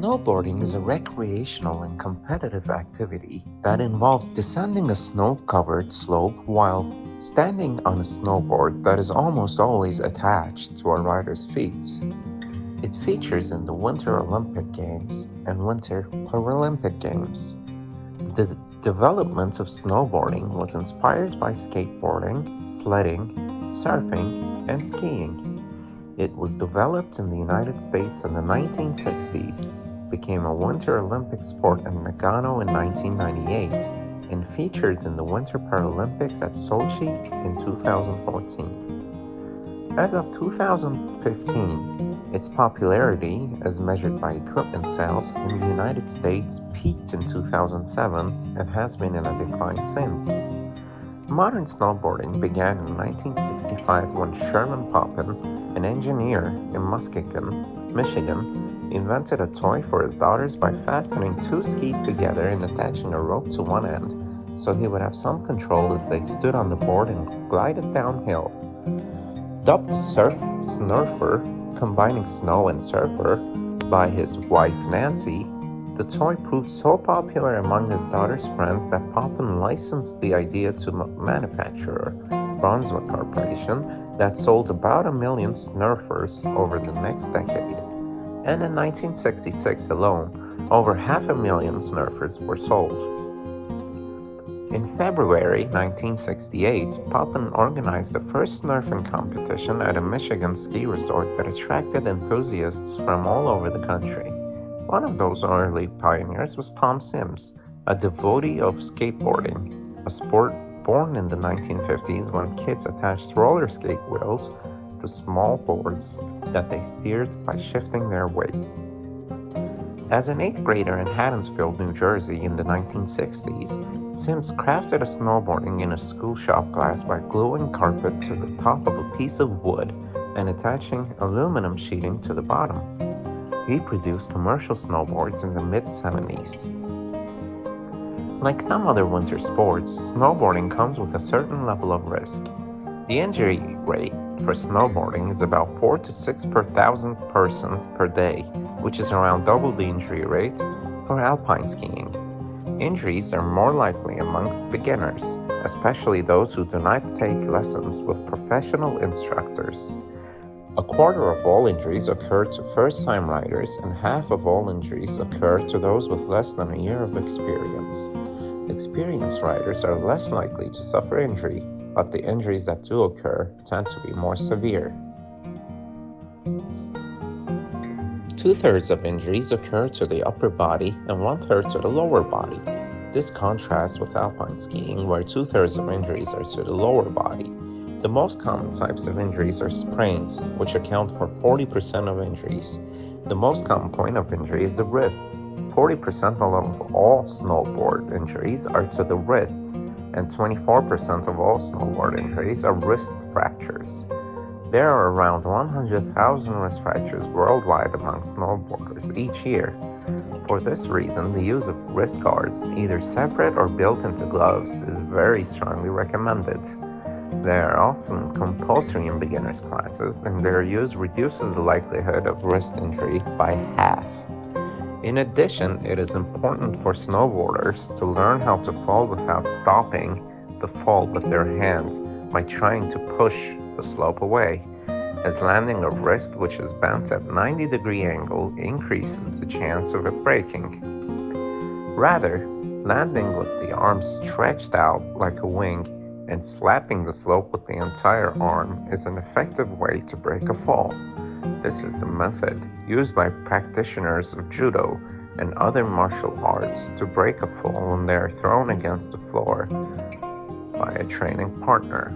Snowboarding is a recreational and competitive activity that involves descending a snow-covered slope while standing on a snowboard that is almost always attached to a rider's feet. It features in the Winter Olympic Games and Winter Paralympic Games. The development of snowboarding was inspired by skateboarding, sledding, surfing, and skiing. It was developed in the United States in the 1960s, became a Winter Olympic sport in Nagano in 1998, and featured in the Winter Paralympics at Sochi in 2014. As of 2015, its popularity, as measured by equipment sales in the United States, peaked in 2007 and has been in a decline since. Modern snowboarding began in 1965 when Sherman Poppin, an engineer in Muskegon, Michigan, invented a toy for his daughters by fastening two skis together and attaching a rope to one end so he would have some control as they stood on the board and glided downhill. Dubbed the Snurfer, combining snow and surfer, by his wife Nancy, the toy proved so popular among his daughter's friends that Poppin licensed the idea to manufacturer, Brunswick Corporation, that sold about 1 million Snurfers over the next decade. And in 1966 alone, over 500,000 Snurfers were sold. In February 1968, Poppin organized the first Snurfing competition at a Michigan ski resort that attracted enthusiasts from all over the country. One of those early pioneers was Tom Sims, a devotee of skateboarding, a sport born in the 1950s when kids attached roller skate wheels to small boards that they steered by shifting their weight. As an 8th grader in Haddonfield, New Jersey in the 1960s, Sims crafted a snowboarding in a school shop class by gluing carpet to the top of a piece of wood and attaching aluminum sheeting to the bottom. He produced commercial snowboards in the mid-70s. Like some other winter sports, snowboarding comes with a certain level of risk. The injury rate for snowboarding is about 4 to 6 per 1,000 persons per day, which is around double the injury rate for alpine skiing. Injuries are more likely amongst beginners, especially those who do not take lessons with professional instructors. A quarter of all injuries occur to first-time riders, and half of all injuries occur to those with less than a year of experience. Experienced riders are less likely to suffer injury, but the injuries that do occur tend to be more severe. 2/3 of injuries occur to the upper body and 1/3 to the lower body. This contrasts with alpine skiing, where 2/3 of injuries are to the lower body. The most common types of injuries are sprains, which account for 40% of injuries. The most common point of injury is the wrists. 40% of all snowboard injuries are to the wrists, and 24% of all snowboard injuries are wrist fractures. There are around 100,000 wrist fractures worldwide among snowboarders each year. For this reason, the use of wrist guards, either separate or built into gloves, is very strongly recommended. They are often compulsory in beginners' classes, and their use reduces the likelihood of wrist injury by half. In addition, it is important for snowboarders to learn how to fall without stopping the fall with their hands by trying to push the slope away, as landing a wrist which is bent at 90-degree angle increases the chance of it breaking. Rather, landing with the arms stretched out like a wing and slapping the slope with the entire arm is an effective way to break a fall. This is the method used by practitioners of judo and other martial arts to break a fall when they are thrown against the floor by a training partner.